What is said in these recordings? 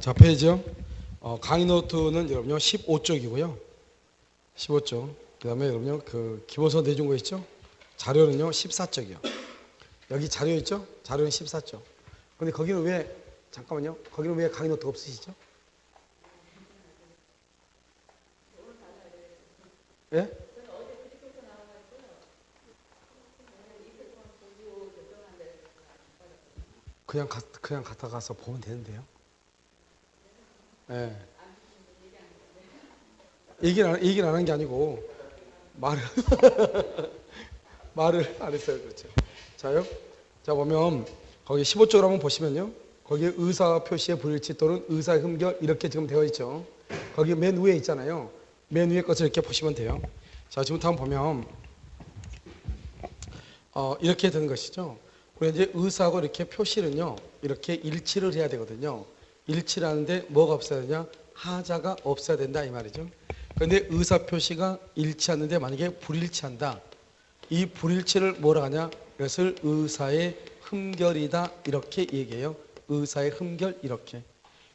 자, 페이지요. 강의 노트는 여러분요 15쪽이고요. 15쪽. 그다음에 여러분요 그 기본서 내준 거 있죠? 자료는요 14쪽이요. 여기 자료 있죠? 자료는 14쪽. 근데 거기는 왜 잠깐만요. 거기는 왜 강의 노트 없으시죠? 예? 그냥 갔다 가서 보면 되는데요. 예. 얘기를 안 한 게 아니고 말을 말을 안 했어요. 그렇죠. 자요. 자 보면 거기 15쪽을 한번 보시면요. 거기에 의사 표시의 불일치 또는 의사의 흠결 이렇게 지금 되어 있죠. 거기 맨 위에 있잖아요. 맨 위에 것을 이렇게 보시면 돼요. 자 지금부터 한번 보면 이렇게 되는 것이죠. 우리 이제 의사하고 이렇게 표시는요. 이렇게 일치를 해야 되거든요. 일치를 하는데 뭐가 없어야 되냐? 하자가 없어야 된다 이 말이죠. 그런데 의사 표시가 일치하는데 만약에 불일치한다. 이 불일치를 뭐라 하냐? 이것을 의사의 흠결이다 이렇게 얘기해요. 의사의 흠결 이렇게.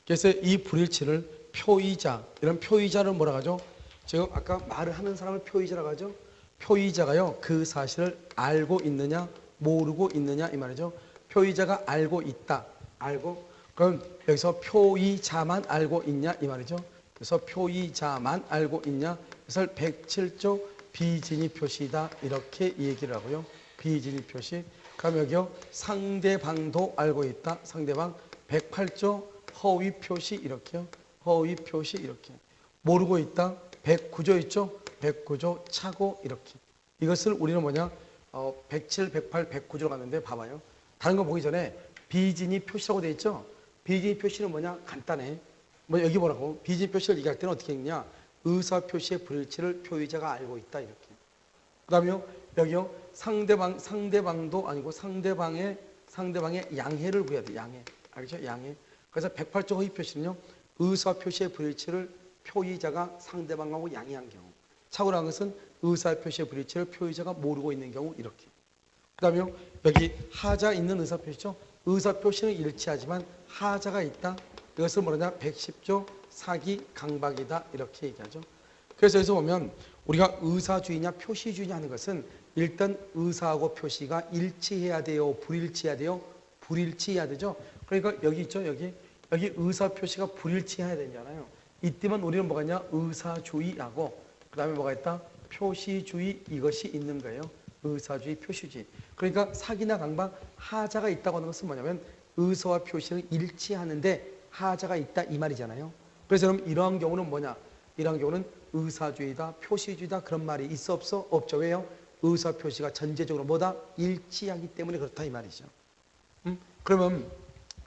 그래서 이 불일치를 표의자 이런 표의자를 뭐라 하죠? 지금 아까 말을 하는 사람을 표의자라고 하죠. 표의자가요 그 사실을 알고 있느냐 모르고 있느냐 이 말이죠. 표의자가 알고 있다. 알고 그럼 여기서 표의자만 알고 있냐 이 말이죠. 그래서 표의자만 알고 있냐. 그래서 107조 비진위 표시다 이렇게 얘기를 하고요. 비진위 표시. 그럼 여기요 상대방도 알고 있다. 상대방 108조 허위 표시 이렇게요. 허위 표시 이렇게. 모르고 있다. 109조 있죠. 109조 차고 이렇게. 이것을 우리는 뭐냐 107, 108, 109조로 갔는데 봐봐요. 다른 거 보기 전에 비진위 표시라고 되어 있죠. 비진위 표시는 뭐냐 간단해. 뭐 여기 뭐라고 비진위 표시를 얘기할 때는 어떻게 읽냐 의사 표시의 불일치를 표의자가 알고 있다 이렇게. 그 다음에요 여기요 상대방도 아니고 상대방의 양해를 구해야 돼. 양해 알겠죠? 양해. 그래서 108조 허위 표시는요 의사 표시의 불일치를 표의자가 상대방하고 양해한 경우. 착오라는 것은 의사 표시의 불일치를 표의자가 모르고 있는 경우 이렇게. 그 다음에요 여기 하자 있는 의사 표시죠. 의사 표시는 일치하지만 하자가 있다. 이것을 뭐냐 110조 사기 강박이다 이렇게 얘기하죠. 그래서 여기서 보면 우리가 의사주의냐 표시주의냐 하는 것은 일단 의사하고 표시가 일치해야 돼요. 불일치해야 돼요. 불일치해야 되죠. 그러니까 여기 있죠. 여기 의사 표시가 불일치해야 되잖아요. 이때만 우리는 뭐가 있냐 의사주의하고 그 다음에 뭐가 있다 표시주의 이것이 있는 거예요. 의사주의 표시주의. 그러니까 사기나 강박 하자가 있다고 하는 것은 뭐냐면 의사와 표시는 일치하는데 하자가 있다 이 말이잖아요. 그래서 그럼 이러한 경우는 뭐냐 이러한 경우는 의사주의다 표시주의다 그런 말이 있어 없어? 없죠. 왜요? 의사 표시가 전제적으로 뭐다? 일치하기 때문에 그렇다 이 말이죠. 그러면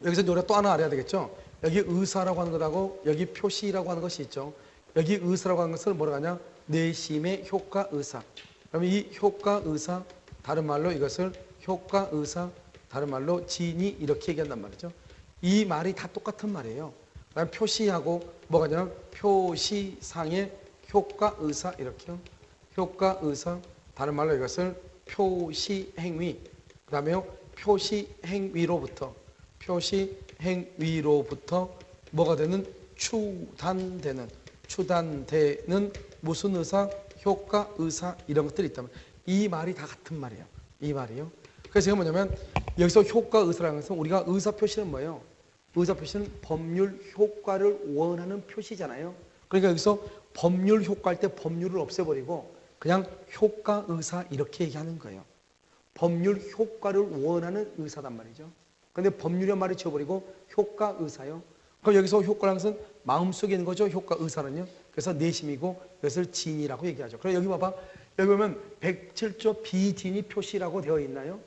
여기서 우리가 또 하나 알아야 되겠죠. 여기 의사라고 하는 것하고 여기 표시라고 하는 것이 있죠. 여기 의사라고 하는 것을 뭐라고 하냐 내심의 효과 의사. 그러면 이 효과 의사 다른 말로 이것을 효과 의사 다른 말로 진이 이렇게 얘기한단 말이죠. 이 말이 다 똑같은 말이에요. 그다음 표시하고 뭐가 되냐 표시상의 효과 의사 이렇게요. 효과 의사 다른 말로 이것을 표시 행위 그다음에요 표시 행위로부터 뭐가 되는 추단되는 무슨 의사 효과 의사 이런 것들이 있다면 이 말이 다 같은 말이에요. 이 말이요. 그래서 제가 뭐냐면 여기서 효과 의사라는 것은 우리가 의사 표시는 뭐예요? 의사 표시는 법률 효과를 원하는 표시잖아요. 그러니까 여기서 법률 효과할 때 법률을 없애버리고 그냥 효과 의사 이렇게 얘기하는 거예요. 법률 효과를 원하는 의사단 말이죠. 그런데 법률이란 말을 지워버리고 효과 의사요. 그럼 여기서 효과라는 것은 마음속에 있는 거죠. 효과 의사는요. 그래서 내심이고 이것을 진이라고 얘기하죠. 그럼 여기 봐봐. 여기 보면 107조 비진이 표시라고 되어 있나요?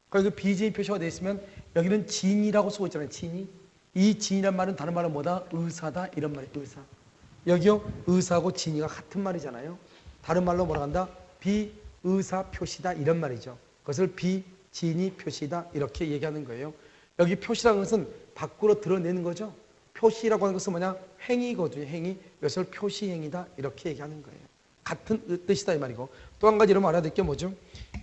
그러니까 비진이 표시가 되어 있으면 여기는 진이라고 쓰고 있잖아요. 진이. 이 진이란 말은 다른 말은 뭐다? 의사다 이런 말이에요. 의사. 여기요 의사하고 진이가 같은 말이잖아요. 다른 말로 뭐라 한다? 비의사 표시다 이런 말이죠. 그것을 비진이 표시다 이렇게 얘기하는 거예요. 여기 표시라는 것은 밖으로 드러내는 거죠. 표시라고 하는 것은 뭐냐? 행위거든요. 행위. 이것을 표시행위다 이렇게 얘기하는 거예요. 같은 뜻이다 이 말이고. 또 한 가지 여러분 알아야 될 게 뭐죠?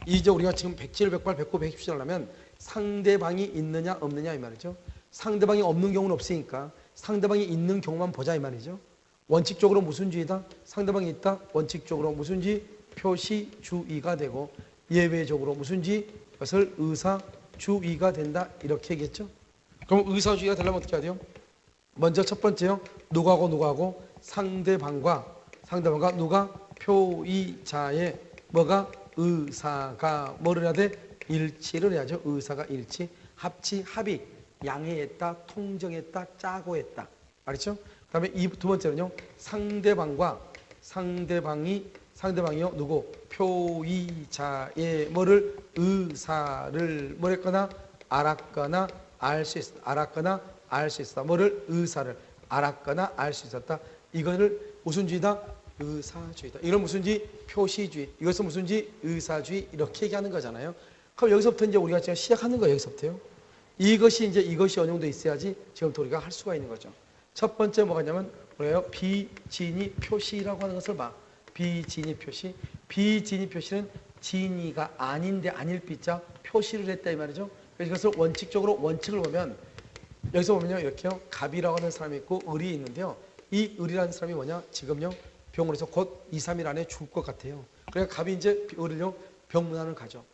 이제 우리가 지금 107, 108, 109, 110을 하려면 상대방이 있느냐 없느냐 이 말이죠. 상대방이 없는 경우는 없으니까 상대방이 있는 경우만 보자 이 말이죠. 원칙적으로 무슨주의다? 상대방이 있다? 원칙적으로 무슨주의? 표시주의가 되고 예외적으로 무슨주의? 그것을 의사주의가 된다 이렇게 얘기했죠. 그럼 의사주의가 되려면 어떻게 해야 돼요? 먼저 첫 번째요. 누구하고 상대방과 누가 표의자의 뭐가 의사가 뭐를 해야 돼? 일치를 해야죠. 의사가 일치. 합의, 양해했다, 통정했다, 짜고 했다. 알겠죠? 그 다음에 이 두 번째는요. 상대방이요. 누구? 표의자의 뭐를? 의사를 뭐랬거나 알았거나 알 수 있었다. 알았거나 알 수 있었다. 뭐를? 의사를 알았거나 알 수 있었다. 이거를 무슨 주의다? 의사주의다. 이건 무슨 주의? 표시주의. 이것은 무슨 주의? 의사주의. 이렇게 얘기하는 거잖아요. 그럼 여기서부터 이제 우리가 지금 시작하는 거예요. 여기서부터요. 이것이 어느 정도 있어야지 지금부터 우리가 할 수가 있는 거죠. 첫 번째 뭐가냐면 뭐예요? 비진의 표시라고 하는 것을 봐. 비진의 표시. 비진의 표시는 진의가 아닌데 아닐 비자 표시를 했다 이 말이죠. 그래서 이것을 원칙적으로 원칙을 보면 여기서 보면요. 이렇게요. 갑이라고 하는 사람이 있고 을이 있는데요. 이 을이라는 사람이 뭐냐? 지금요. 병원에서 곧 2, 3일 안에 죽을 것 같아요. 그러니까 갑이 이제 을을요. 병문안을 가죠.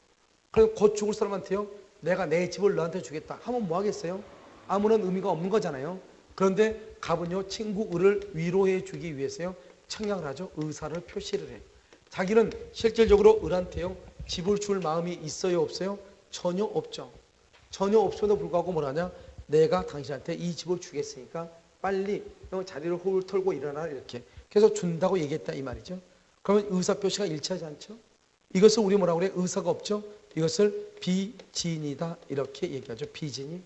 그리고 곧 죽을 사람한테요. 내가 내 집을 너한테 주겠다 하면 뭐 하겠어요? 아무런 의미가 없는 거잖아요. 그런데 갑은요. 친구 을을 위로해 주기 위해서요. 청약을 하죠. 의사를 표시를 해. 자기는 실질적으로 을한테요. 집을 줄 마음이 있어요? 없어요? 전혀 없죠. 전혀 없어도 불구하고 뭐라냐? 내가 당신한테 이 집을 주겠으니까 빨리 자리를 홀 털고 일어나 이렇게. 그래서 준다고 얘기했다 이 말이죠. 그러면 의사표시가 일치하지 않죠? 이것을 우리 뭐라고 그래? 의사가 없죠? 이것을 비진이다 이렇게 얘기하죠. 비진이.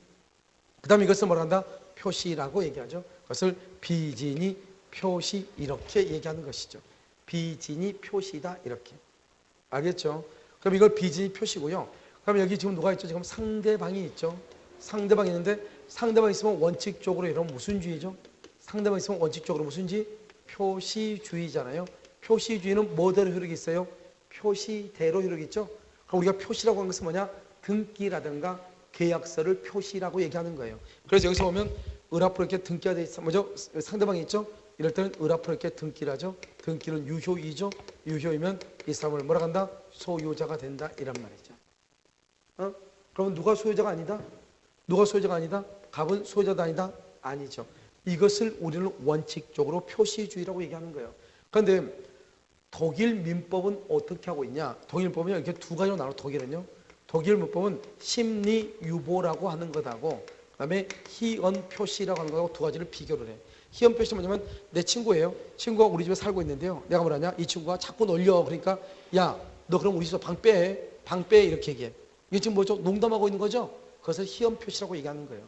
그 다음에 이것을 뭐라 한다? 표시라고 얘기하죠. 그것을 비진이 표시 이렇게 얘기하는 것이죠. 비진이 표시다 이렇게. 알겠죠? 그럼 이걸 비진이 표시고요. 그럼 여기 지금 누가 있죠? 지금 상대방이 있죠. 상대방이 있는데 상대방이 있으면 원칙적으로 이런 무슨 주의죠? 상대방이 있으면 원칙적으로 무슨 주의? 표시주의잖아요. 표시주의는 뭐대로 흐르겠어요? 표시대로 흐르겠죠? 그럼 우리가 표시라고 하는 것은 뭐냐? 등기라든가 계약서를 표시라고 얘기하는 거예요. 그래서 여기서 보면 을 앞으로 이렇게 등기가 돼 있어. 뭐죠? 상대방이 있죠? 이럴 때는 을 앞으로 이렇게 등기를 하죠. 등기는 유효이죠. 유효이면 이 사람을 뭐라 한다? 소유자가 된다. 이란 말이죠. 그러면 누가 소유자가 아니다? 누가 소유자가 아니다? 갑은 소유자도 아니다? 아니죠. 이것을 우리는 원칙적으로 표시주의라고 얘기하는 거예요. 그런데 독일 민법은 어떻게 하고 있냐? 독일 민법은 이렇게 두 가지로 나눠. 독일 민법은 심리유보라고 하는 것하고 그다음에 희언표시라고 하는 것하고 두 가지를 비교를 해. 희언표시는 뭐냐면 내 친구예요. 친구가 우리 집에 살고 있는데요. 내가 뭐라냐? 이 친구가 자꾸 놀려. 그러니까 야, 너 그럼 우리 집에서 방 빼 이렇게 얘기해. 이게 지금 뭐죠? 농담하고 있는 거죠? 그것을 희언표시라고 얘기하는 거예요.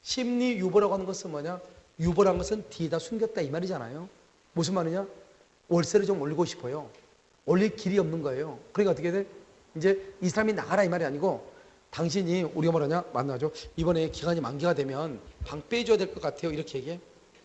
심리유보라고 하는 것은 뭐냐? 유보라는 것은 뒤에다 숨겼다 이 말이잖아요. 무슨 말이냐? 월세를 좀 올리고 싶어요. 올릴 길이 없는 거예요. 그러니까 어떻게 돼? 이제 이 사람이 나가라 이 말이 아니고 당신이 우리가 뭐라냐? 만나죠. 이번에 기간이 만기가 되면 방 빼줘야 될 것 같아요. 이렇게 얘기해.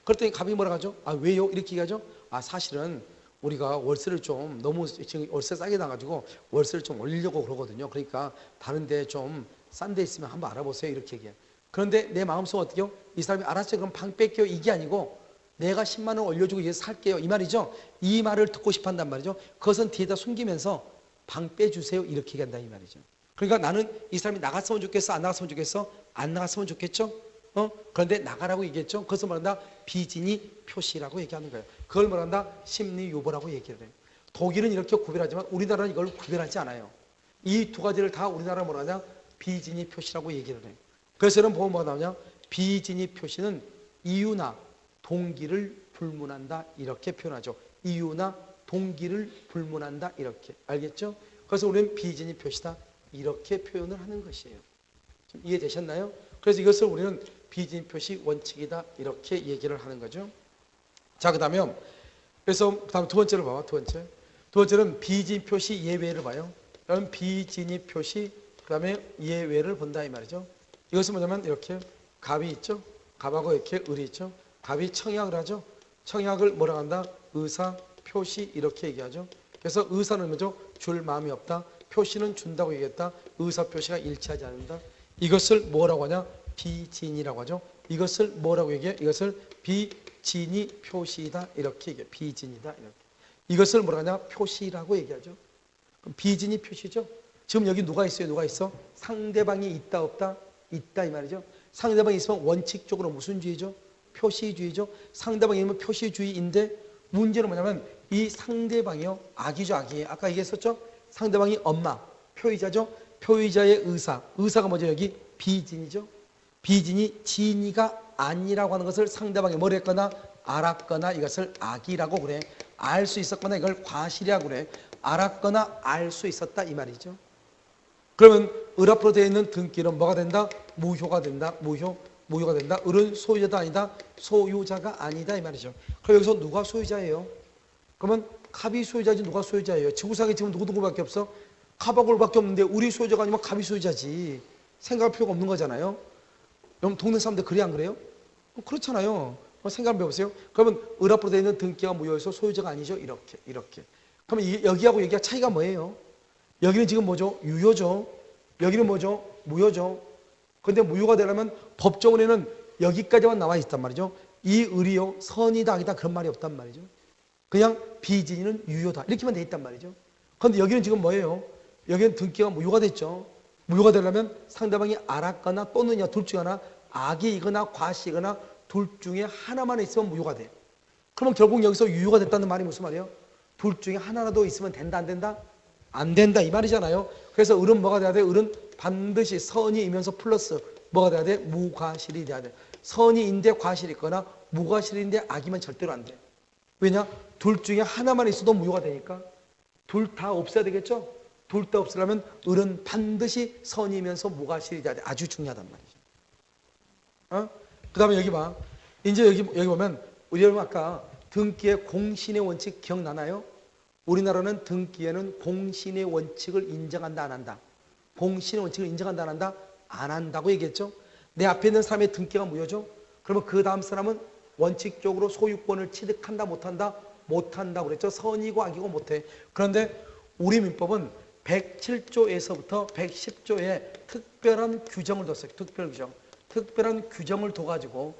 그랬더니 갑이 뭐라 하죠? 아 왜요? 이렇게 얘기하죠. 아 사실은 우리가 월세를 좀 너무 지금 월세 싸게 나가지고 월세를 좀 올리려고 그러거든요. 그러니까 다른 데 좀 싼 데 있으면 한번 알아보세요. 이렇게 얘기해. 그런데 내 마음속은 어떻게요? 이 사람이 알았어요. 그럼 방 뺄게요. 이게 아니고 내가 10만 원 올려주고 이제 살게요. 이 말이죠. 이 말을 듣고 싶어 한단 말이죠. 그것은 뒤에다 숨기면서 방 빼주세요. 이렇게 얘기한다 이 말이죠. 그러니까 나는 이 사람이 나갔으면 좋겠어? 안 나갔으면 좋겠어? 안 나갔으면 좋겠죠? 그런데 나가라고 얘기했죠. 그것을 말한다. 비진이 표시라고 얘기하는 거예요. 그걸 말한다. 심리유보라고 얘기를 해요. 독일은 이렇게 구별하지만 우리나라는 이걸 구별하지 않아요. 이 두 가지를 다 우리나라는 뭐라냐? 비진이 표시라고 얘기를 해요. 그래서 여러분 보면 뭐가 나오냐? 비진이 표시는 이유나 동기를 불문한다 이렇게 표현하죠. 이유나 동기를 불문한다 이렇게. 알겠죠? 그래서 우리는 비진이 표시다 이렇게 표현을 하는 것이에요. 좀 이해되셨나요? 그래서 이것을 우리는 비진 표시 원칙이다 이렇게 얘기를 하는 거죠. 자, 그다음에 그래서 그다음 두 번째를 봐봐. 두 번째는 비진 표시 예외를 봐요. 그럼 비진이 표시 그다음에 예외를 본다 이 말이죠. 이것은 뭐냐면 이렇게 갑이 있죠. 갑하고 이렇게 을이 있죠. 갑이 청약을 하죠. 청약을 뭐라 한다? 의사 표시 이렇게 얘기하죠. 그래서 의사는 뭐죠? 줄 마음이 없다. 표시는 준다고 얘기했다. 의사 표시가 일치하지 않는다. 이것을 뭐라고 하냐? 비진이라고 하죠. 이것을 뭐라고 얘기해? 이것을 비진이 표시이다 이렇게 얘기해. 비진이다 이렇게. 이것을 뭐라 하냐? 표시라고 얘기하죠. 그럼 비진이 표시죠. 지금 여기 누가 있어요? 누가 있어? 상대방이 있다 없다? 있다 이 말이죠. 상대방이 있으면 원칙적으로 무슨 주의죠? 표시주의죠. 상대방이 있으면 표시주의인데 문제는 뭐냐면 이 상대방이요. 악이죠. 악이에요. 아까 얘기했었죠? 상대방이 엄마, 표의자죠. 표의자의 의사. 의사가 뭐죠? 여기 비진이죠. 비진이 진이가 아니라고 하는 것을 상대방이 뭘 했거나 알았거나 이것을 악이라고 그래. 알 수 있었거나 이걸 과실이라고 그래. 알았거나 알 수 있었다 이 말이죠. 그러면 을 앞으로 되어 있는 등기는 뭐가 된다? 무효가 된다. 무효가 된다. 을은 소유자도 아니다. 소유자가 아니다 이 말이죠. 그럼 여기서 누가 소유자예요? 그러면 갑이 소유자지 누가 소유자예요? 지구상에 지금 누구밖에 없어? 갑하고 을밖에 없는데 우리 소유자가 아니면 갑이 소유자지. 생각할 필요가 없는 거잖아요. 그럼 동네 사람들 그래 안 그래요? 그렇잖아요. 생각 한번 해보세요. 그러면 을 앞으로 되어 있는 등기가 무효해서 소유자가 아니죠. 이렇게. 그러면 여기하고 여기가 차이가 뭐예요? 여기는 지금 뭐죠? 유효죠. 여기는 뭐죠? 무효죠. 근데 무효가 되려면 법정원에는 여기까지만 나와 있단 말이죠. 이 을이요 선이다 악이다 그런 말이 없단 말이죠. 그냥 비진이는 유효다 이렇게만 돼 있단 말이죠. 그런데 여기는 지금 뭐예요? 여기는 등기가 무효가 됐죠. 무효가 되려면 상대방이 알았거나 또는야 둘 중에 하나 악이거나 과시거나 둘 중에 하나만 있으면 무효가 돼. 그러면 결국 여기서 유효가 됐다는 말이 무슨 말이에요? 둘 중에 하나라도 있으면 된다 안 된다? 안 된다 이 말이잖아요. 그래서 을은 뭐가 돼야 돼? 을은 반드시 선이이면서 플러스 뭐가 돼야 돼? 무과실이 돼야 돼. 선이인데 과실이 있거나 무과실인데 악이면 절대로 안 돼. 왜냐? 둘 중에 하나만 있어도 무효가 되니까. 둘 다 없어야 되겠죠? 둘 다 없으려면 을은 반드시 선이면서 무과실이 돼야 돼. 아주 중요하단 말이죠. 그 다음에 여기 봐. 이제 여기 보면 우리 여러분 아까 등기의 공신의 원칙 기억나나요? 우리나라는 등기에는 공신의 원칙을 인정한다 안 한다. 공신의 원칙을 인정한다 안 한다? 안 한다고 얘기했죠. 내 앞에 있는 사람의 등기가 무효죠. 그러면 그 다음 사람은 원칙적으로 소유권을 취득한다 못한다? 못한다고 그랬죠. 선이고 악이고 못해. 그런데 우리 민법은 107조에서부터 110조에 특별한 규정을 뒀어요. 특별한 규정을 둬가지고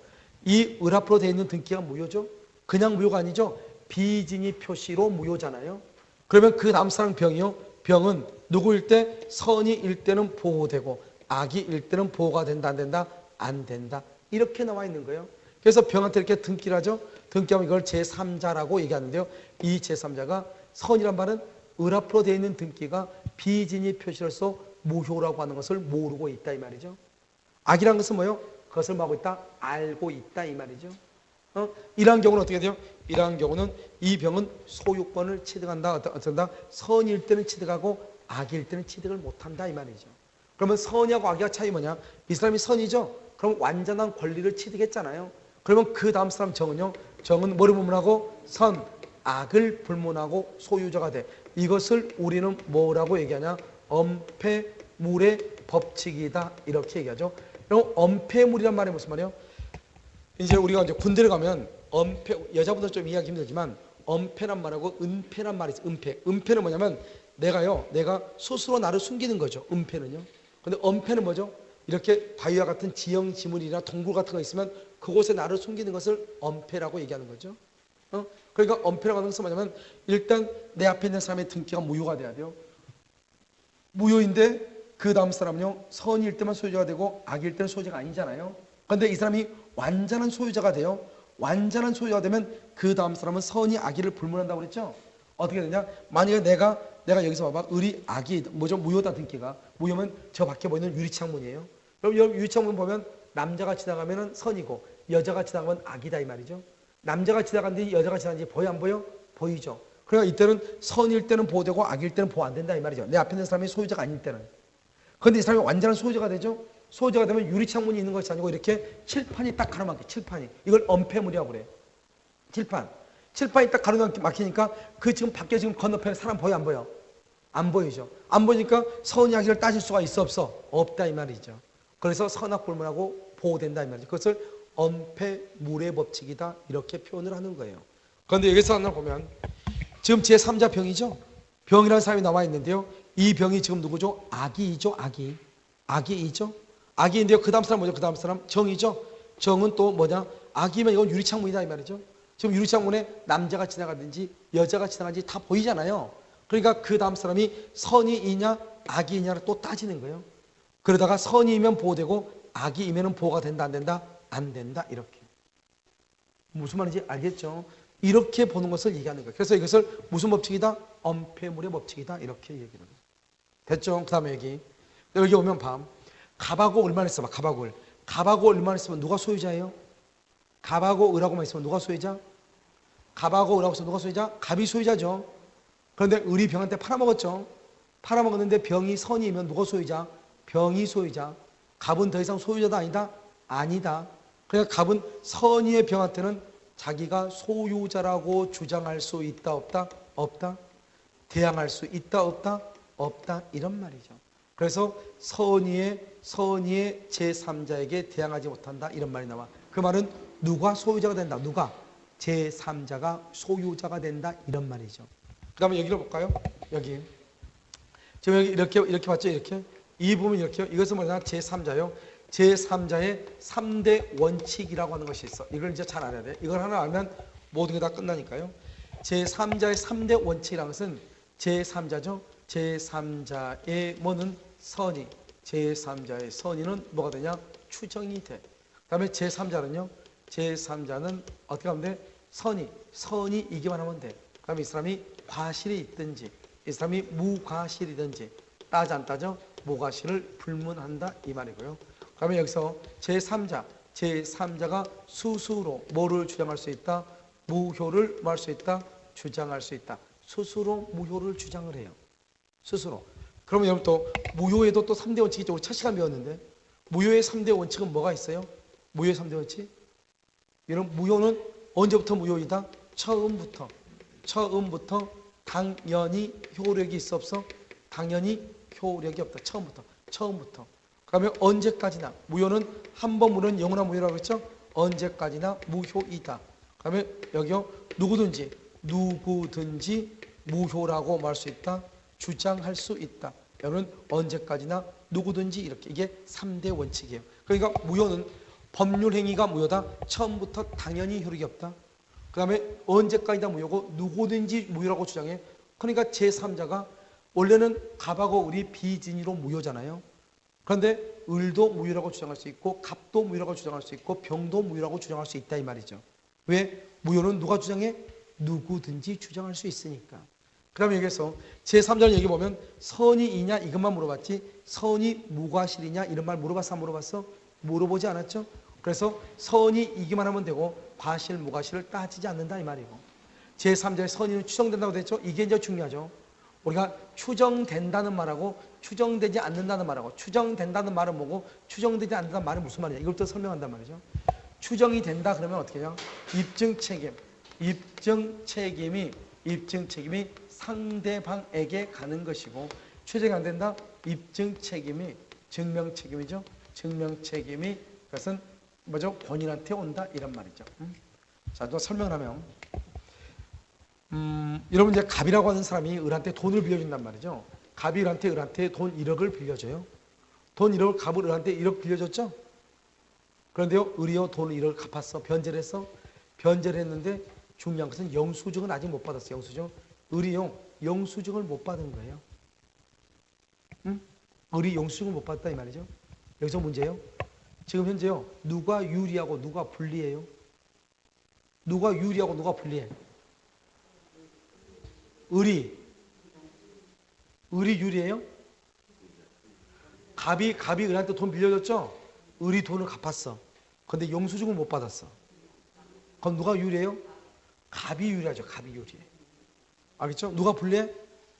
이 을 앞으로 되어 있는 등기가 무효죠. 그냥 무효가 아니죠. 비진이 표시로 무효잖아요. 그러면 그 다음 사람 병이요. 병은 누구일 때? 선이일 때는 보호되고 악이일 때는 보호가 된다 안 된다? 안 된다. 이렇게 나와 있는 거예요. 그래서 병한테 이렇게 등기를 하죠. 등기하면 이걸 제3자라고 얘기하는데요. 이 제3자가 선이란 말은 을 앞으로 되어 있는 등기가 비진이 표시로서 무효라고 하는 것을 모르고 있다 이 말이죠. 악이란 것은 뭐예요? 그것을 뭐하고 있다? 알고 있다 이 말이죠. 이러한 경우는 어떻게 돼요? 이러한 경우는 이 병은 소유권을 취득한다. 어떤다? 선일 때는 취득하고 악일 때는 취득을 못한다 이 말이죠. 그러면 선이하고 악이가 차이 뭐냐? 이 사람이 선이죠. 그럼 완전한 권리를 취득했잖아요. 그러면 그 다음 사람 정은요. 정은 뭐를 불문하고? 선, 악을 불문하고 소유자가 돼. 이것을 우리는 뭐라고 얘기하냐? 엄폐물의 법칙이다 이렇게 얘기하죠. 그럼 엄폐물이란 말이 무슨 말이에요? 이제 우리가 이제 군대를 가면 엄폐, 여자분들 좀 이해하기 힘들지만 엄폐란 말하고 은폐란 말이 있어요. 은폐는 뭐냐면 내가 스스로 나를 숨기는 거죠. 은폐는요. 근데 엄폐는 뭐죠? 이렇게 바위와 같은 지형 지물이나 동굴 같은 거 있으면 그곳에 나를 숨기는 것을 엄폐라고 얘기하는 거죠. 그러니까 엄폐라고 하는 것은 뭐냐면 일단 내 앞에 있는 사람의 등기가 무효가 돼야 돼요. 무효인데 그 다음 사람은요. 선일 때만 소유자가 되고 악일 때는 소유자가 아니잖아요. 그런데 이 사람이 완전한 소유자가 돼요. 완전한 소유자가 되면 그 다음 사람은 선이 악의를 불문한다고 그랬죠. 어떻게 되냐? 만약에 내가 여기서 봐봐. 을이 악이 뭐죠? 무효다 등기가. 무효면 저 밖에 보이는 유리창문이에요. 그럼 유리창문 보면 남자가 지나가면 선이고 여자가 지나가면 악이다 이 말이죠. 남자가 지나가는데 여자가 지나가는지 보여 안 보여? 보이죠. 그러니까 이때는 선일 때는 보호되고 악일 때는 보호 안 된다 이 말이죠. 내 앞에 있는 사람이 소유자가 아닐 때는. 그런데 이 사람이 완전한 소유자가 되죠. 소유자가 되면 유리창문이 있는 것이 아니고 이렇게 칠판이 딱 가로막혀. 칠판이. 이걸 엄폐물이라고 그래. 칠판이 딱 가로막히니까 그 지금 밖에 지금 건너편에 사람 보여 안 보여? 안 보이죠. 안 보니까 선이 악의를 따질 수가 있어 없어? 없다 이 말이죠. 그래서 선악 불문하고 보호된다 이 말이죠. 그것을 엄폐물의 법칙이다 이렇게 표현을 하는 거예요. 그런데 여기서 하나 보면 지금 제3자 병이죠. 병이라는 사람이 나와 있는데요. 이 병이 지금 누구죠? 악이죠. 악이죠. 악이인데요. 그 다음 사람 뭐죠? 그 다음 사람 정이죠. 정은 또 뭐냐? 악이면 이건 유리창문이다 이 말이죠. 지금 유리창문에 남자가 지나가든지 여자가 지나가든지 다 보이잖아요. 그러니까 그 다음 사람이 선이이냐 악이냐를 또 따지는 거예요. 그러다가 선이면 보호되고 악이면은 보호가 된다 안 된다? 안 된다 이렇게. 무슨 말인지 알겠죠? 이렇게 보는 것을 얘기하는 거예요. 그래서 이것을 무슨 법칙이다? 엄폐물의 법칙이다 이렇게 얘기를 해요. 됐죠? 그 다음에 여기 오면 밤 갑하고 을만 있어봐. 갑하고 을만 있으면 누가 소유자예요? 갑하고 을하고만 있으면 누가 소유자? 갑하고 을하고 있으면 누가 소유자? 갑이 소유자죠. 그런데 을이 병한테 팔아먹었죠. 팔아먹었는데 병이 선이면 누가 소유자? 병이 소유자. 갑은 더 이상 소유자다 아니다? 아니다. 그러니까 갑은 선의의 병한테는 자기가 소유자라고 주장할 수 있다 없다? 없다. 대항할 수 있다 없다? 없다. 이런 말이죠. 그래서 선의의 제3자에게 대항하지 못한다 이런 말이 나와. 그 말은 누가 소유자가 된다? 누가? 제3자가 소유자가 된다 이런 말이죠. 그 다음에 여기를 볼까요? 여기 지금 여기 이렇게 봤죠? 이렇게 이 부분 이렇게요. 이것은 뭐냐? 제3자요. 제3자의 3대 원칙이라고 하는 것이 있어. 이걸 이제 잘 알아야 돼. 이걸 하나 알면 모든 게 다 끝나니까요. 제3자의 3대 원칙이라는 것은 제3자죠. 제3자의 뭐는 선의. 제3자의 선의는 뭐가 되냐? 추정이 돼. 그 다음에 제3자는요. 제3자는 어떻게 하면 돼? 선이 이기만 하면 돼. 그 다음에 이 사람이 과실이 있든지 이 사람이 무과실이든지 따지 안 따져? 무과실을 불문한다 이 말이고요. 그 다음에 여기서 제3자가 스스로 뭐를 주장할 수 있다? 무효를 뭐 할 수 있다? 주장할 수 있다. 스스로 무효를 주장을 해요. 스스로. 그러면 여러분 또 무효에도 또 3대 원칙이 있죠. 우리 첫 시간 배웠는데 무효의 3대 원칙은 뭐가 있어요? 무효의 3대 원칙? 여러분 무효는 언제부터 무효이다? 처음부터 당연히 효력이 있어 없어? 당연히 효력이 없다. 처음부터. 그러면 언제까지나 무효는 한 번 무효는 영원한 무효라고 했죠? 언제까지나 무효이다. 그러면 여기요 누구든지 무효라고 말할 수 있다. 주장할 수 있다. 여러분 언제까지나 누구든지 이렇게 이게 3대 원칙이에요. 그러니까 무효는 법률 행위가 무효다. 처음부터 당연히 효력이 없다. 그 다음에 언제까지나 무효고 누구든지 무효라고 주장해. 그러니까 제3자가 원래는 갑하고 을이 비진이로 무효잖아요. 그런데 을도 무효라고 주장할 수 있고 갑도 무효라고 주장할 수 있고 병도 무효라고 주장할 수 있다 이 말이죠. 왜? 무효는 누가 주장해? 누구든지 주장할 수 있으니까. 그 다음에 여기서 제3자는 여기 보면 선이이냐 이것만 물어봤지 선이 무과실이냐 이런 말 물어봤어 안 물어봤어? 물어보지 않았죠? 그래서 선이 이기만 하면 되고 과실 무과실을 따지지 않는다 이 말이고 제3자의 선의는 추정된다고 됐죠? 이게 이제 중요하죠. 우리가 추정된다는 말하고 추정되지 않는다는 말하고 추정된다는 말은 뭐고 추정되지 않는다는 말은 무슨 말이냐 이것부터 설명한단 말이죠. 추정이 된다 그러면 어떻게 해요? 입증 책임이 상대방에게 가는 것이고 추정이 안 된다? 입증 책임이 증명 책임이죠. 증명 책임이 그것은 뭐죠? 본인한테 온다 이런 말이죠. 자, 또 설명을 하면 여러분 이제 갑이라고 하는 사람이 을한테 돈을 빌려준단 말이죠. 갑이 을한테 돈 1억을 빌려줘요. 돈 1억을 갑을 을한테 1억 빌려줬죠. 그런데요 을이요 돈을 1억을 갚았어. 변제를 했어. 변제를 했는데 중요한 것은 영수증은 아직 못 받았어요. 영수증. 을이요 영수증을 못 받은 거예요. 을이 영수증을 못 받았다 이 말이죠. 여기서 문제예요. 지금 현재요 누가 유리하고 누가 불리해요? 누가 유리하고 누가 불리해? 을이 유리해요? 갑이 을한테 돈 빌려줬죠? 을이 돈을 갚았어. 그런데 영수증을 못 받았어. 그럼 누가 유리해요? 갑이 유리하죠. 갑이 유리해. 알겠죠? 누가 불리해?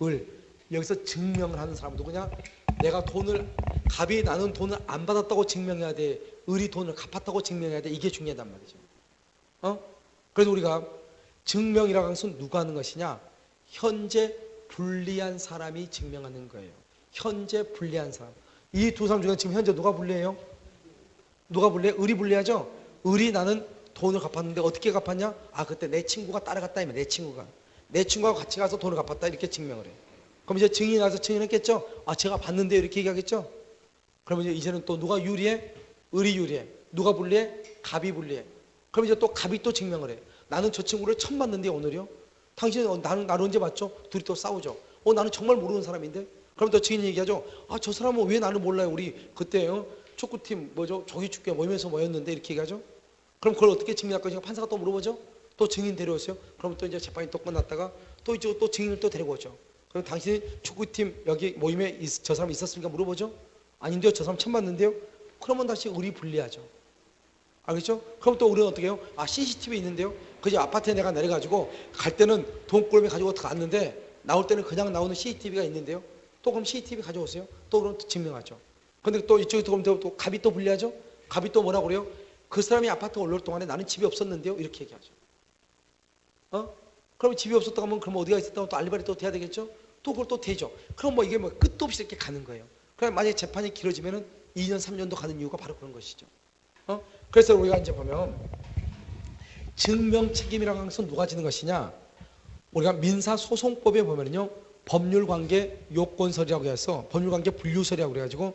을. 여기서 증명을 하는 사람은 누구냐? 내가 갑이 나는 돈을 안 받았다고 증명해야 돼. 을이 돈을 갚았다고 증명해야 돼. 이게 중요하단 말이죠. 그래서 우리가 증명이라고 하는 것은 누가 하는 것이냐? 현재 불리한 사람이 증명하는 거예요. 현재 불리한 사람. 이 두 사람 중에 지금 현재 누가 불리해요? 누가 불리해? 을이 불리하죠? 을이 나는 돈을 갚았는데 어떻게 갚았냐? 그때 내 친구가 따라갔다 이면 내 친구가 같이 가서 돈을 갚았다 이렇게 증명을 해. 그럼 이제 증인이 나서 증인했겠죠? 제가 봤는데 이렇게 얘기하겠죠? 그러면 이제는 또 누가 유리해? 을이 유리해. 누가 불리해? 갑이 불리해. 그럼 이제 또 갑이 또 증명을 해. 나는 저 친구를 처음 봤는데 오늘이요. 당신은 나를 언제 봤죠? 둘이 또 싸우죠. 나는 정말 모르는 사람인데. 그럼 또 증인이 얘기하죠. 저 사람은 왜 나를 몰라요? 우리 그때요 축구팀 뭐죠? 조기축구에 모이면서 모였는데 이렇게 얘기하죠. 그럼 그걸 어떻게 증명할 거죠? 판사가 또 물어보죠. 또 증인 데려오세요. 그럼 또 이제 재판이 또 끝났다가 또 이제 또 증인을 또 데리고 오죠. 그럼 당신이 축구팀 여기 모임에 저 사람 있었습니까? 물어보죠. 아닌데요. 저 사람 처음 봤는데요. 그러면 다시 우리 불리하죠. 알겠죠? 그럼 또 우리는 어떻게 해요? CCTV 있는데요. 그지 아파트에 내가 내려가지고 갈 때는 돈꾸러미 가지고 갔는데 나올 때는 그냥 나오는 CCTV가 있는데요. 또 그럼 CCTV 가져오세요. 또 그럼 증명하죠. 근데 또 이쪽에 또 그럼 또 갑이 또 불리하죠? 갑이 또 뭐라고 그래요? 그 사람이 아파트 올라올 동안에 나는 집이 없었는데요. 이렇게 얘기하죠. 그럼 집이 없었다고 하면 그럼 어디가 있었다고 또 알리바리 또 돼야 되겠죠? 또 그걸 또 되죠. 그럼 뭐 이게 뭐 끝도 없이 이렇게 가는 거예요. 그럼 만약에 재판이 길어지면은 2년, 3년도 가는 이유가 바로 그런 것이죠. 그래서 우리가 이제 보면 증명 책임이라고 하는 것은 누가 지는 것이냐? 우리가 민사소송법에 보면요. 법률관계 요건설이라고 해서 법률관계 분류설이라고 그래가지고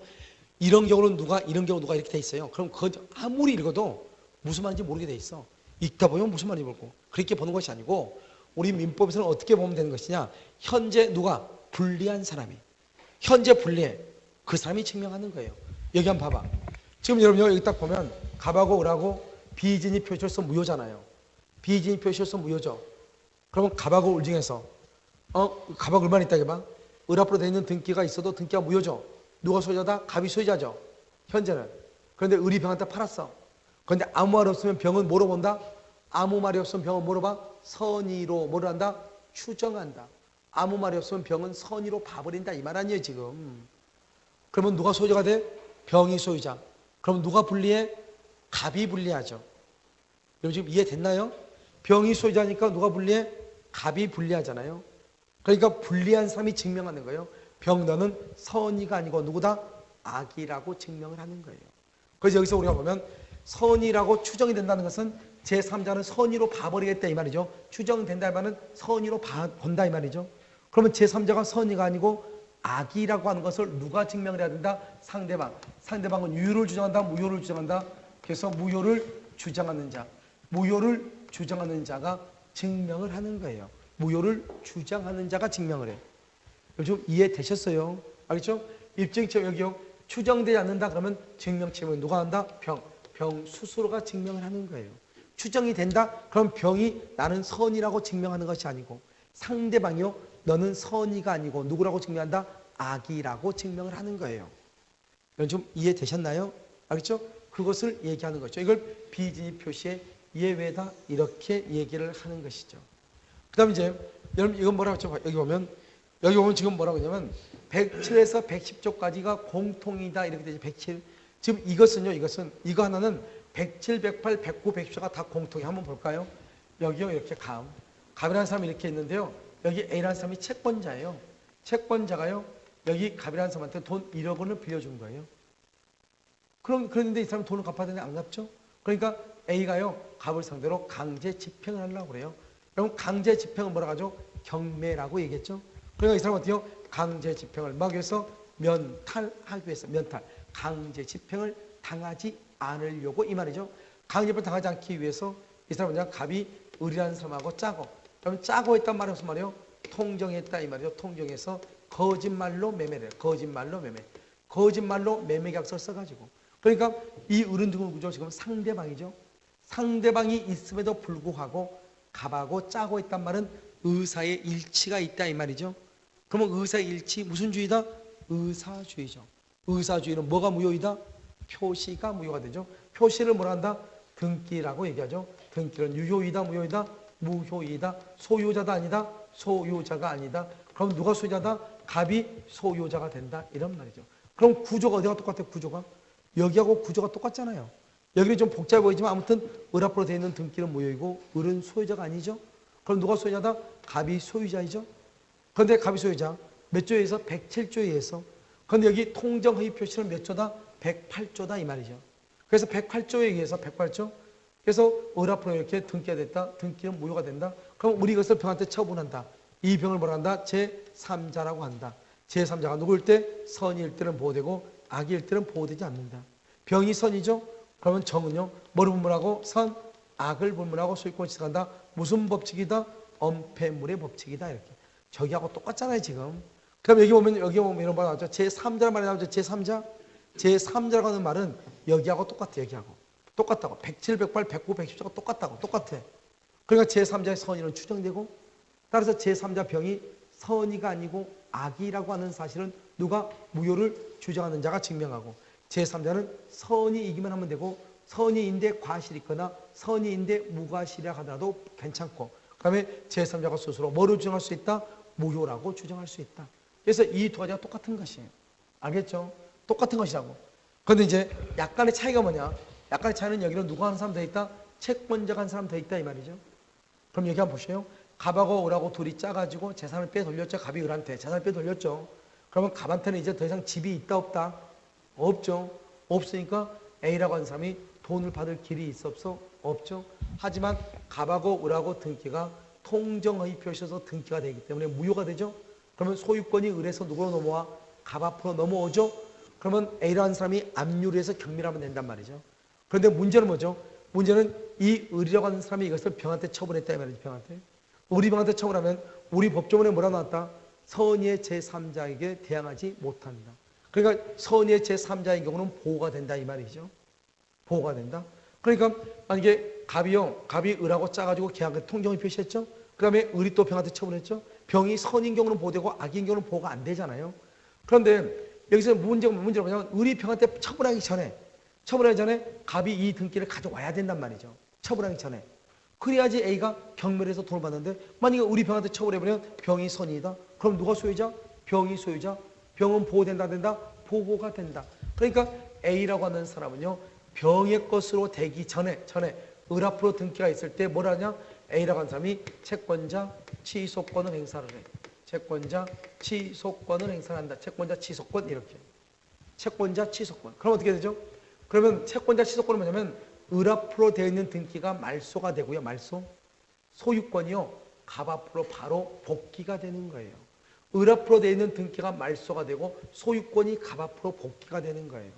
이런 경우는 누가 이런 경우 누가 이렇게 돼 있어요. 그럼 그거 아무리 읽어도 무슨 말인지 모르게 돼 있어. 읽다 보면 무슨 말인지 모르고 그렇게 보는 것이 아니고 우리 민법에서는 어떻게 보면 되는 것이냐? 현재 누가 불리한 사람이 현재 불리해 그 사람이 증명하는 거예요. 여기 한번 봐봐. 지금 여러분 여기 딱 보면 갑하고 을하고 비진이 표시로서 무효잖아요. 비진이 표시로서 무효죠. 그러면 갑하고 을 중에서 갑하고 을만 있다 해봐. 을 앞으로 되어 있는 등기가 있어도 등기가 무효죠. 누가 소유자다? 갑이 소유자죠. 현재는. 그런데 을이 병한테 팔았어. 그런데 아무 말 없으면 병은 뭐로 본다? 아무 말이 없으면 병은 뭐로 봐? 선의로 뭐를 한다? 추정한다. 아무 말이 없으면 병은 선의로 봐버린다 이 말 아니에요 지금. 그러면 누가 소유자가 돼? 병이 소유자. 그럼 누가 불리해? 갑이 불리하죠. 여러분 지금 이해됐나요? 병이 소유자니까 누가 불리해? 갑이 불리하잖아요. 그러니까 불리한 사람이 증명하는 거예요. 병 너는 선의가 아니고 누구다? 악이라고 증명을 하는 거예요. 그래서 여기서 우리가 보면 선의라고 추정이 된다는 것은 제3자는 선의로 봐버리겠다 이 말이죠. 추정된다 이 말은 선의로 본다 이 말이죠. 그러면 제3자가 선의가 아니고 악이라고 하는 것을 누가 증명을 해야 된다? 상대방. 상대방은 유효를 주장한다? 무효를 주장한다? 그래서 무효를 주장하는 자. 무효를 주장하는 자가 증명을 하는 거예요. 무효를 주장하는 자가 증명을 해요. 요즘 이해되셨어요? 알겠죠? 입증책 여기요. 추정되지 않는다 그러면 증명책임을 누가 한다? 병 스스로가 증명을 하는 거예요. 추정이 된다? 그럼 병이 나는 선이라고 증명하는 것이 아니고 상대방이요. 너는 선의가 아니고 누구라고 증명한다? 악이라고 증명을 하는 거예요. 여러분 좀 이해되셨나요? 알겠죠? 그것을 얘기하는 거죠. 이걸 비진입 표시의 예외다 이렇게 얘기를 하는 것이죠. 그 다음에 이제 여러분 이건 뭐라고 했죠? 여기 보면 지금 뭐라고 하냐면 107에서 110조까지가 공통이다 이렇게 되죠. 107. 지금 이것은요. 이거 하나는 107, 108, 109, 110조가 다 공통이 한번 볼까요? 여기요. 이렇게 갑이라는 사람이 이렇게 있는데요. 여기 A라는 사람이 채권자예요. 채권자가요. 여기 갑이라는 사람한테 돈 1억 원을 빌려준 거예요. 그런데 이 사람은 돈을 갚아야 되는데 안 갚죠? 그러니까 A가요. 갑을 상대로 강제 집행을 하려고 그래요. 그럼 강제 집행은 뭐라고 하죠? 경매라고 얘기했죠? 그러니까 이 사람은 어때요? 강제 집행을 막기 위해서 면탈하기 위해서 강제 집행을 당하지 않으려고 이 말이죠. 강제 집행을 당하지 않기 위해서 이 사람은 그냥 갑이 을이라는 사람하고 짜고 그러면 짜고 했단 말이 무슨 말이에요? 통정했다 이 말이죠. 통정해서 거짓말로 매매를 거짓말로 매매 계약서를 써가지고 그러니까 이 을은 누구죠? 지금 상대방이죠. 상대방이 있음에도 불구하고 갑하고 짜고 있단 말은 의사의 일치가 있다 이 말이죠. 그러면 의사의 일치 무슨 주의다? 의사주의죠. 의사주의는 뭐가 무효이다? 표시가 무효가 되죠. 표시를 뭐라 한다? 등기라고 얘기하죠. 등기는 유효이다 무효이다? 무효이다. 소유자다 아니다? 소유자가 아니다. 그럼 누가 소유자다? 갑이 소유자가 된다 이런 말이죠. 그럼 구조가 어디가 똑같아요? 구조가? 여기하고 구조가 똑같잖아요. 여기는 좀 복잡해 보이지만 아무튼 을 앞으로 되어 있는 등기는 무효이고 을은 소유자가 아니죠. 그럼 누가 소유자다? 갑이 소유자이죠. 그런데 갑이 소유자 몇 조에 의해서? 107조에 의해서. 그런데 여기 통정허위 표시는 몇 조다? 108조다 이 말이죠. 그래서 108조에 의해서 108조 그래서 을 앞으로 이렇게 등기가 됐다. 등기는 무효가 된다. 그럼 우리 이것을 병한테 처분한다. 이 병을 뭐라 한다? 제3자라고 한다. 제3자가 누구일 때? 선일 때는 보호되고 악일 때는 보호되지 않는다. 병이 선이죠. 그러면 정은요, 뭐를 분문하고? 선, 악을 분문하고 소유권 취득한다. 무슨 법칙이다? 엄폐물의 법칙이다. 이렇게. 저기하고 똑같잖아요, 지금. 그럼 여기 보면 이런 말 나오죠. 제3자란 말이 나오죠. 제3자. 제3자라고 하는 말은 여기하고 똑같아, 여기하고. 똑같다고. 107, 108, 109, 110자가 똑같다고. 똑같아. 그러니까 제3자의 선의는 추정되고, 따라서 제3자 병이 선의가 아니고 악이라고 하는 사실은 누가? 무효를 주장하는 자가 증명하고, 제3자는 선의이기만 하면 되고, 선의인데 과실이 있거나 선의인데 무과실이라 하더라도 괜찮고, 그 다음에 제3자가 스스로 뭐를 주장할 수 있다? 무효라고 주장할 수 있다. 그래서 이 두 가지가 똑같은 것이에요. 알겠죠? 똑같은 것이라고. 그런데 이제 약간의 차이가 뭐냐? 약간의 차이는 여기는 누가 하는 사람 더 있다? 채권자가 한 사람 더 있다 이 말이죠. 그럼 여기 한번 보세요. 갑하고 을하고 둘이 짜가지고 재산을 빼돌렸죠. 갑이 을한테 재산을 빼돌렸죠. 그러면 갑한테는 이제 더 이상 집이 있다 없다? 없죠. 없으니까 A라고 하는 사람이 돈을 받을 길이 있어 없어? 없죠. 하지만 갑하고 을하고 등기가 통정허위 표시에서 등기가 되기 때문에 무효가 되죠. 그러면 소유권이 을에서 누구로 넘어와? 갑 앞으로 넘어오죠. 그러면 A라는 사람이 압류를 해서 경밀하면 된단 말이죠. 그런데 문제는 뭐죠? 문제는 이 을이라고 하는 사람이 이것을 병한테 처분했다 이 말이죠. 병한테. 우리 병한테 처분하면 우리 법조문에 뭐라 나왔다? 선의의 제3자에게 대항하지 못한다. 그러니까 선의의 제3자의 경우는 보호가 된다 이 말이죠. 보호가 된다. 그러니까 만약에 갑이 을하고 짜가지고 계약을 통정을 표시했죠. 그 다음에 을이 또 병한테 처분했죠. 병이 선인 경우는 보호되고 악인 경우는 보호가 안 되잖아요. 그런데 여기서 문제가 뭐냐면 을이 병한테 처분하기 전에 갑이 이 등기를 가져와야 된단 말이죠. 처분하기 전에. 그래야지 A가 경멸해서 돈을 받는데, 만약에 우리 병한테 처분해버리면 병이 선이다. 그럼 누가 소유자? 병이 소유자. 병은 보호된다 안 된다? 보호가 된다. 그러니까 A라고 하는 사람은요, 병의 것으로 되기 전에 을 앞으로 등기가 있을 때 뭘 하냐? A라고 하는 사람이 채권자 취소권을 행사를 해. 채권자 취소권을 행사한다. 채권자 취소권 이렇게. 채권자 취소권. 그럼 어떻게 되죠? 그러면 채권자 취소권은 뭐냐면 을 앞으로 되어 있는 등기가 말소가 되고요. 말소. 소유권이요. 갑 앞으로 바로 복귀가 되는 거예요. 을 앞으로 되어 있는 등기가 말소가 되고 소유권이 갑 앞으로 복귀가 되는 거예요.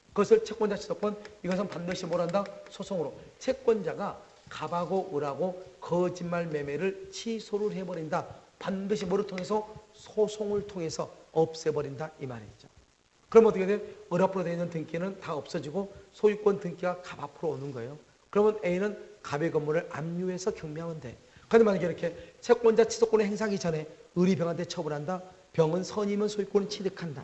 그것을 채권자 취소권, 이것은 반드시 뭘 한다? 소송으로. 채권자가 갑하고 을하고 거짓말 매매를 취소를 해버린다. 반드시 뭐를 통해서? 소송을 통해서 없애버린다 이 말이죠. 그럼 어떻게 돼? 을 앞으로 되어 있는 등기는 다 없어지고 소유권 등기가 갑 앞으로 오는 거예요. 그러면 A는 갑의 건물을 압류해서 경매하면 돼. 그런데 만약에 이렇게 채권자 취소권을 행사하기 전에 을이 병한테 처분한다. 병은 선이면 소유권을 취득한다.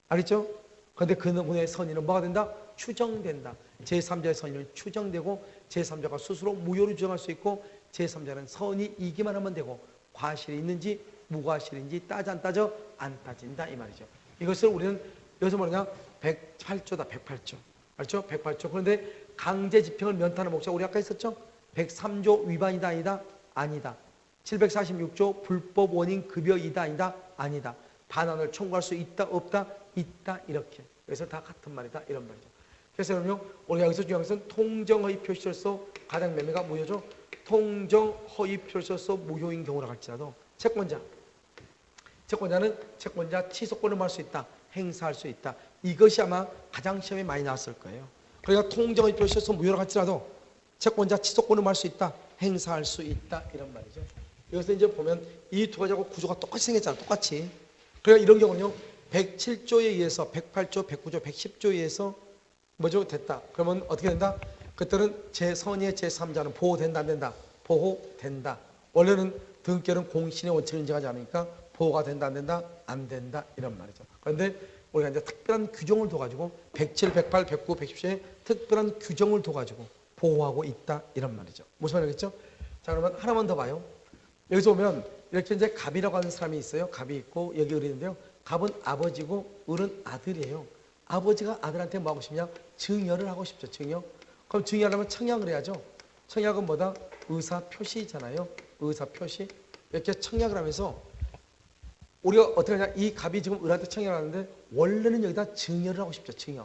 알겠죠? 그런데 그분의 선의는 뭐가 된다? 추정된다. 제3자의 선의는 추정되고 제3자가 스스로 무효를 주장할 수 있고 제3자는 선의이기만 하면 되고 과실이 있는지 무과실인지 따져 안 따져? 안 따진다 이 말이죠. 이것을 우리는 여기서 뭐냐? 108조다 108조. 알죠? 108조. 그런데 강제 집행을 면타는 목적 우리 아까 있었죠? 103조 위반이다 아니다? 아니다. 746조 불법 원인 급여이다 아니다? 아니다. 반환을 청구할 수 있다 없다? 있다 이렇게. 그래서 다 같은 말이다 이런 말이죠. 그래서 여러분요, 우리가 여기서 중요한 것은 통정허위 표시로서 가장 매매가 무효죠. 통정허위 표시로서 무효인 경우라 할지라도 채권자는 채권자 취소권을 할 수 있다. 행사할 수 있다. 이것이 아마 가장 시험에 많이 나왔을 거예요. 그러니까 통정허위 표시로서 무효라 할지라도 채권자 취소권을 할 수 있다. 행사할 수 있다 이런 말이죠. 여기서 이제 보면 이 두 가지하고 구조가 똑같이 생겼잖아. 똑같이. 그러니까 이런 경우는요. 107조에 의해서 108조, 109조, 110조에 의해서 뭐죠? 됐다. 그러면 어떻게 된다? 그때는 제 선의의 제3자는 보호된다 안 된다? 보호된다. 원래는 등기는 공신의 원칙을 인정하지 않으니까 보호가 된다 안 된다? 안 된다 이런 말이죠. 그런데 우리가 이제 특별한 규정을 둬가지고 107, 108, 109, 110조에 특별한 규정을 둬가지고 보호하고 있다 이런 말이죠. 무슨 말이겠죠? 자 그러면 하나만 더 봐요. 여기서 보면 이렇게 이제 갑이라고 하는 사람이 있어요. 갑이 있고 여기 을이 있는데요. 갑은 아버지고 을은 아들이에요. 아버지가 아들한테 뭐 하고 싶냐? 증여를 하고 싶죠. 증여. 그럼 증여하려면 청약을 해야죠. 청약은 뭐다? 의사 표시잖아요. 의사 표시. 이렇게 청약을 하면서 우리가 어떻게 하냐? 이 갑이 지금 을한테 청약을 하는데 원래는 여기다 증여를 하고 싶죠. 증여.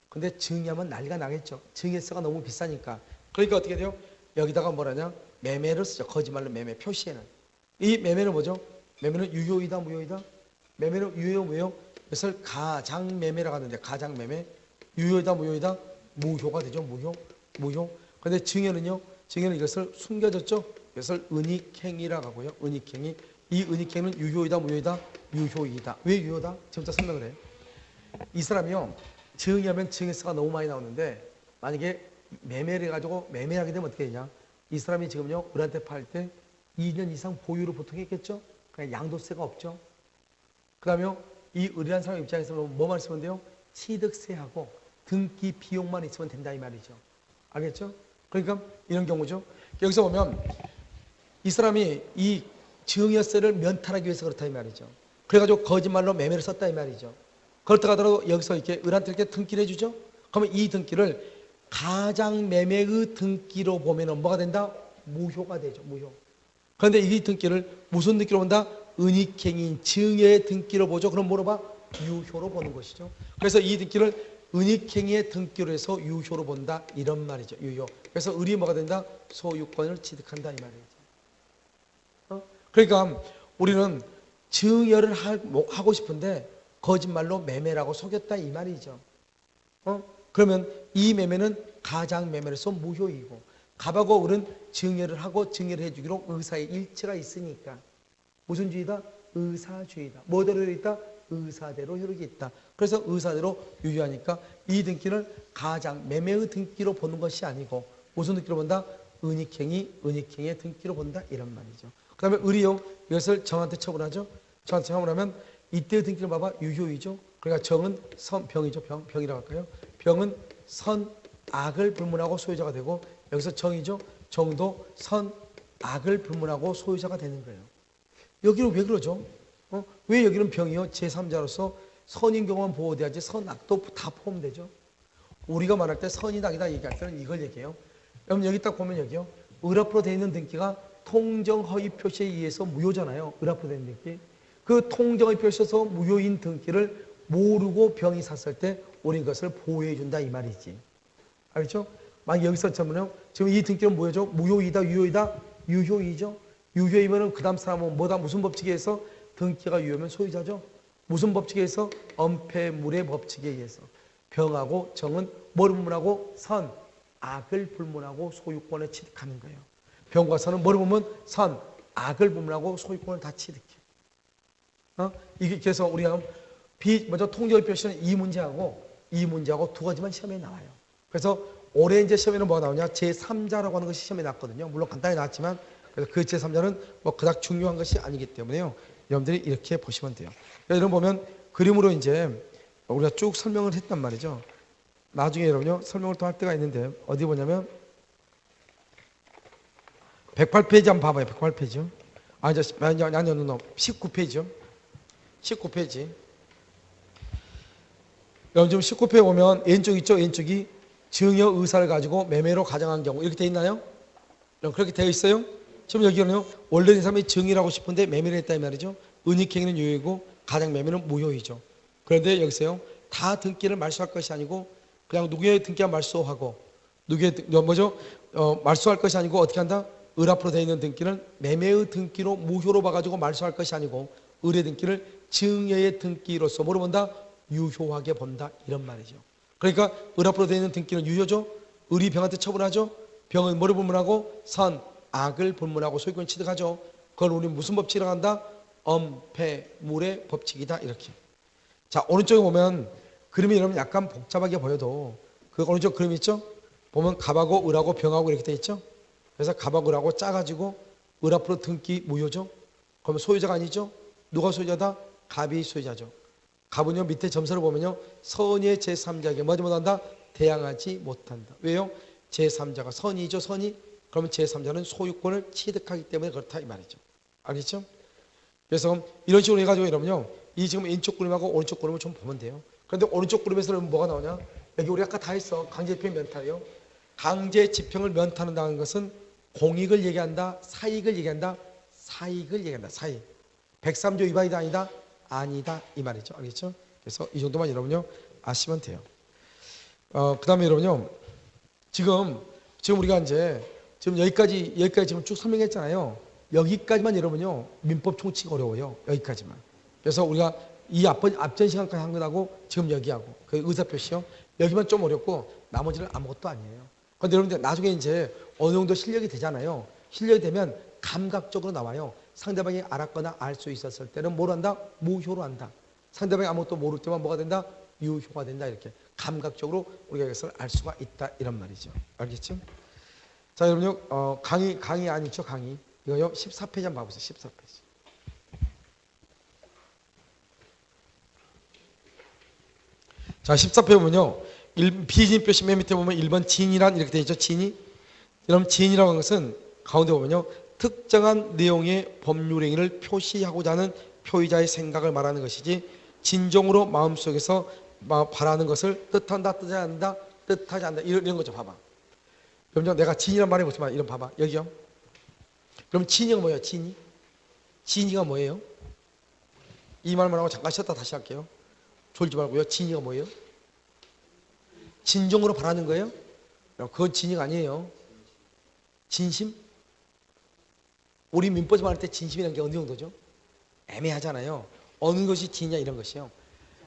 근데 증여하면 난리가 나겠죠. 증여세가 너무 비싸니까. 그러니까 어떻게 돼요? 여기다가 뭐라냐? 매매를 쓰죠. 거짓말로 매매 표시에는. 이 매매는 뭐죠? 매매는 유효이다 무효이다? 매매는 유효 무효? 그래서 가장매매라고 하는데 가장매매. 유효이다 무효이다? 무효가 되죠. 무효. 그런데 증여는요. 증여는 이것을 숨겨졌죠. 이것을 은닉행위라고 하고요. 은닉행위. 이 은닉행위는 유효이다, 무효이다, 유효이다. 왜 유효다? 지금부터 설명을 해요. 이 사람이요. 증여하면 증여세가 너무 많이 나오는데 만약에 매매를 해가지고 매매하게 되면 어떻게 되냐? 이 사람이 지금요. 우리한테 팔 때 2년 이상 보유를 보통 했겠죠. 그냥 양도세가 없죠. 그 다음에 이 의뢰한 사람 입장에서는 뭐만 있으면 돼요? 취득세하고 등기 비용만 있으면 된다 이 말이죠. 알겠죠? 그러니까 이런 경우죠. 여기서 보면 이 사람이 이 증여세를 면탈하기 위해서 그렇다 이 말이죠. 그래가지고 거짓말로 매매를 썼다 이 말이죠. 그렇다고 하더라도 여기서 이렇게 의뢰한테 이렇게 등기를 해주죠. 그러면 이 등기를 가장 매매의 등기로 보면은 뭐가 된다? 무효가 되죠. 무효. 그런데 이 등기를 무슨 등기로 본다? 은닉행위인 증여의 등기로 보죠. 그럼 뭐로 봐? 유효로 보는 것이죠. 그래서 이 등기를 은닉행위의 등기로 해서 유효로 본다 이런 말이죠. 유효. 그래서 을이 뭐가 된다? 소유권을 취득한다 이 말이죠. 그러니까 우리는 증여를 하고 싶은데 거짓말로 매매라고 속였다 이 말이죠. 그러면 이 매매는 가장 매매로서 무효이고 갑하고 을은 증여를 하고 증여를 해주기로 의사의 일치가 있으니까 무슨 주의다? 의사주의다. 뭐대로 효력이 있다? 의사대로 효력이 있다. 그래서 의사대로 유효하니까 이 등기를 가장 매매의 등기로 보는 것이 아니고 무슨 등기로 본다? 은닉행위의 등기로 본다 이런 말이죠. 그 다음에 을이요. 이것을 정한테 처분하죠. 정한테 처분하면 이때의 등기를 봐봐. 유효이죠. 그러니까 정은 병이죠. 병이라고 할까요? 병은 선, 악을 불문하고 소유자가 되고 여기서 정이죠. 정도 선, 악을 불문하고 소유자가 되는 거예요. 여기는 왜 그러죠? 왜 여기는 병이요? 제3자로서 선인 경우만 보호돼야지 선악도 다 포함되죠. 우리가 말할 때 선이다 악이다 얘기할 때는 이걸 얘기해요. 여러분 여기 딱 보면 여기요. 을 앞으로 되어 있는 등기가 통정허위 표시에 의해서 무효잖아요. 을 앞으로 되어 있는 등기. 그 통정허위 표시에서 무효인 등기를 모르고 병이 샀을 때 우리는 그것을 보호해 준다 이 말이지. 알겠죠? 만약 여기서 보면요. 지금 이 등기는 뭐죠? 무효이다, 유효이다? 유효이죠. 유효이면은 그 다음 사람은 뭐다? 무슨 법칙에 의해서? 등기가 유효면 소유자죠. 무슨 법칙에 의해서? 엄폐물의 법칙에 의해서. 병하고 정은 뭐를 불문하고? 선, 악을 불문하고 소유권을 취득하는 거예요. 병과 선은 뭐를 보면? 선, 악을 불문하고 소유권을 다 취득해. 이게 그래서 우리가 먼저 통제의 표시는 이 문제하고 두 가지만 시험에 나와요. 그래서 올해 이제 시험에는 뭐가 나오냐? 제3자라고 하는 것이 시험에 나왔거든요. 물론 간단히 나왔지만 그래서 그 제3자는 뭐 그닥 중요한 것이 아니기 때문에요. 여러분들이 이렇게 보시면 돼요. 여러분 보면 그림으로 이제 우리가 쭉 설명을 했단 말이죠. 나중에 여러분요 설명을 또 할 때가 있는데 어디 보냐면 108페이지 한번 봐봐요. 108페이지. 아니 19페이지요. 19페이지. 여러분 지금 19페이지 보면 왼쪽 있죠? 왼쪽이 증여 의사를 가지고 매매로 가정한 경우 이렇게 되어 있나요? 그렇게 되어 있어요? 지금 여기는 원래 이 사람이 증여하고 싶은데 매매를 했다 이 말이죠. 은닉행위는 유효이고 가장 매매는 무효이죠. 그런데 여기서요. 다 등기를 말소할 것이 아니고 그냥 누구의 등기가 말소하고 누구의 말소할 것이 아니고 어떻게 한다? 을 앞으로 되어 있는 등기는 매매의 등기로 무효로 봐가지고 말소할 것이 아니고 을의 등기를 증여의 등기로서 뭐로 본다? 유효하게 본다 이런 말이죠. 그러니까 을 앞으로 되어 있는 등기는 유효죠. 을이 병한테 처분하죠. 병은 뭐를 불문하고? 선, 악을 불문하고 소유권 취득하죠. 그걸 우리 무슨 법칙이라고 한다? 엄폐물의 법칙이다 이렇게. 자 오른쪽에 보면 그림이 여러분 약간 복잡하게 보여도 그 오른쪽 그림 있죠? 보면 갑하고 을하고 병하고 이렇게 돼 있죠? 그래서 갑하고 을하고 짜가지고 을 앞으로 등기 무효죠? 그러면 소유자가 아니죠? 누가 소유자다? 갑이 소유자죠. 갑은요 밑에 점수를 보면요 선의 제3자에게 뭐지 못한다? 대항하지 못한다. 왜요? 제3자가 선이죠. 선이. 그러면 제3자는 소유권을 취득하기 때문에 그렇다 이 말이죠. 알겠죠? 그래서 이런 식으로 해가지고 여러분요 이 지금 왼쪽 그림하고 오른쪽 그림을 좀 보면 돼요. 그런데 오른쪽 그림에서는 뭐가 나오냐? 여기 우리 아까 다 했어. 강제집행 면탈이요. 강제집행을 면탈한다는 것은 공익을 얘기한다, 사익을 얘기한다, 사익을 얘기한다. 사익. 103조 위반이다 아니다? 아니다 이 말이죠. 알겠죠? 그래서 이 정도만 여러분요 아시면 돼요. 그 다음에 여러분요 지금 우리가 이제 지금 여기까지 지금 쭉 설명했잖아요. 여기까지만 여러분요 민법 총칙 어려워요. 여기까지만. 그래서 우리가 이 앞전 시간까지 한 것하고 지금 여기하고 그 의사표시요 여기만 좀 어렵고 나머지는 아무것도 아니에요. 그런데 여러분들 나중에 이제 어느 정도 실력이 되잖아요. 실력이 되면 감각적으로 나와요. 상대방이 알았거나 알 수 있었을 때는 뭘 한다? 무효로 한다. 상대방이 아무것도 모를 때만 뭐가 된다? 유효가 된다. 이렇게 감각적으로 우리가 이것을 알 수가 있다. 이런 말이죠. 알겠죠? 자, 여러분요, 강의 아니죠? 강의. 이거요, 14페이지 한번 봐보세요. 14페이지. 자, 14페이지 보면요. 비진 표시 맨 밑에 보면 1번 진이란 이렇게 되어 있죠. 진이. 그럼 진이라고 하는 것은 가운데 보면요. 특정한 내용의 법률 행위를 표시하고자 하는 표의자의 생각을 말하는 것이지 진정으로 마음속에서 바라는 것을 뜻한다, 뜻하지 않는다, 뜻하지 않는다. 이런 거죠. 봐봐. 그럼 내가 진이란 말해 보지만 이런 봐봐. 여기요. 그럼 진이가 뭐예요? 진이? 진이가 뭐예요? 이 말만 하고 잠깐 쉬었다 다시 할게요. 졸지 말고요. 진이가 뭐예요? 진정으로 바라는 거예요? 그건 진이가 아니에요. 진심? 우리 민법에 말할 때 진심이라는 게 어느 정도죠? 애매하잖아요. 어느 것이 진이냐 이런 것이요.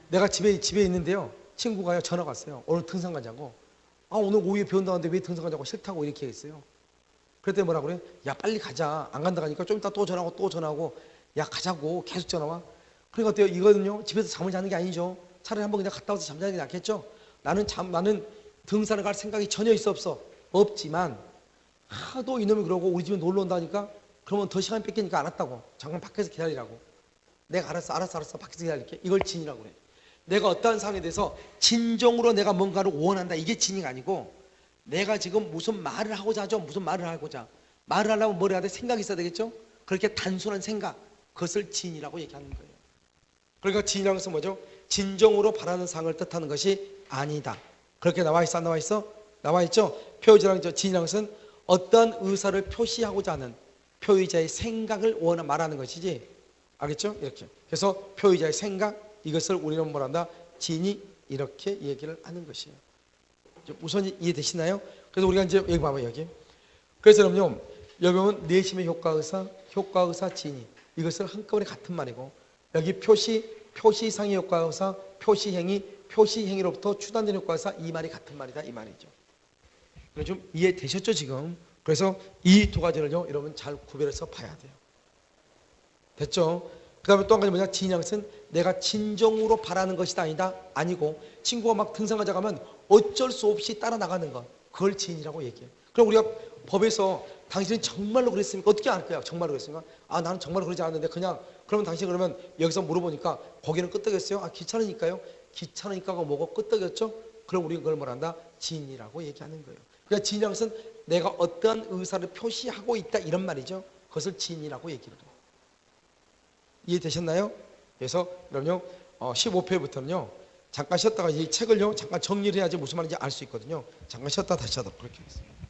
내가 집에 있는데요. 친구가요 전화가 왔어요. 오늘 등산 가자고. 아, 오늘 오후에 비 온다는데 왜 등산 가자고 싫다고 이렇게 했어요. 그랬더니 뭐라 그래? 야, 빨리 가자. 안 간다 가니까 좀 이따 또 전화하고 야, 가자고 계속 전화 와. 그러니까 어때요? 이거는요 집에서 잠을 자는 게 아니죠. 차라리 한번 그냥 갔다 와서 잠자는 게 낫겠죠. 나는 등산을 갈 생각이 전혀 없지만 하도 이놈이 그러고 우리 집에 놀러 온다니까 그러면 더 시간 뺏기니까 알았다고. 잠깐 밖에서 기다리라고. 내가 알았어 밖에서 기다릴게. 이걸 진이라고 그래. 내가 어떠한 상황에 대해서 진정으로 내가 뭔가를 원한다. 이게 진이가 아니고 내가 지금 무슨 말을 하고자 하죠. 무슨 말을 하고자. 말을 하려면 뭘 해야 돼? 생각이 있어야 되겠죠. 그렇게 단순한 생각, 그것을 진이라고 얘기하는 거예요. 그러니까 진이라는 것은 뭐죠? 진정으로 바라는 상을 뜻하는 것이 아니다. 그렇게 나와 있어? 안 나와 있어? 나와 있죠. 표의자랑 진이라는 것은 어떤 의사를 표시하고자 하는 표의자의 생각을 말하는 것이지. 알겠죠? 이렇게. 그래서 표의자의 생각, 이것을 우리는 뭐란다? 진이 이렇게 얘기를 하는 것이에요. 우선 이해되시나요? 그래서 우리가 이제 여기 봐봐요. 여기. 그래서 여러분요. 여기 보면 내심의 효과의사, 진이. 이것을 한꺼번에 같은 말이고 여기 표시상의 효과의사, 표시행위로부터 추단된 효과의사 이 말이 같은 말이다. 이 말이죠. 좀 이해되셨죠 지금? 그래서 이 두 가지를요 여러분 잘 구별해서 봐야 돼요. 됐죠? 그 다음에 또 한 가지 뭐냐? 진이라는 것은 내가 진정으로 바라는 것이 아니고 친구가 막 등산하자 가면 어쩔 수 없이 따라 나가는 것, 그걸 진이라고 얘기해요. 그럼 우리가 법에서 당신은 정말로 그랬습니까? 어떻게 알 거야? 정말로 그랬습니까? 아, 나는 정말로 그러지 않았는데 그냥. 그러면 당신이 그러면 여기서 물어보니까 거기는 끄떡였어요? 아, 귀찮으니까요? 귀찮으니까가 뭐고 끄떡였죠? 그럼 우리가 그걸 뭐란다? 진이라고 얘기하는 거예요. 그러니까 진이라는 것은 내가 어떠한 의사를 표시하고 있다 이런 말이죠. 그것을 진이라고 얘기를 해요. 이해되셨나요? 그래서 그럼요 15페이지부터는요 잠깐 쉬었다가 이 책을요 잠깐 정리를 해야지 무슨 말인지 알 수 있거든요. 잠깐 쉬었다 다시 하도록 그렇게 하겠습니다.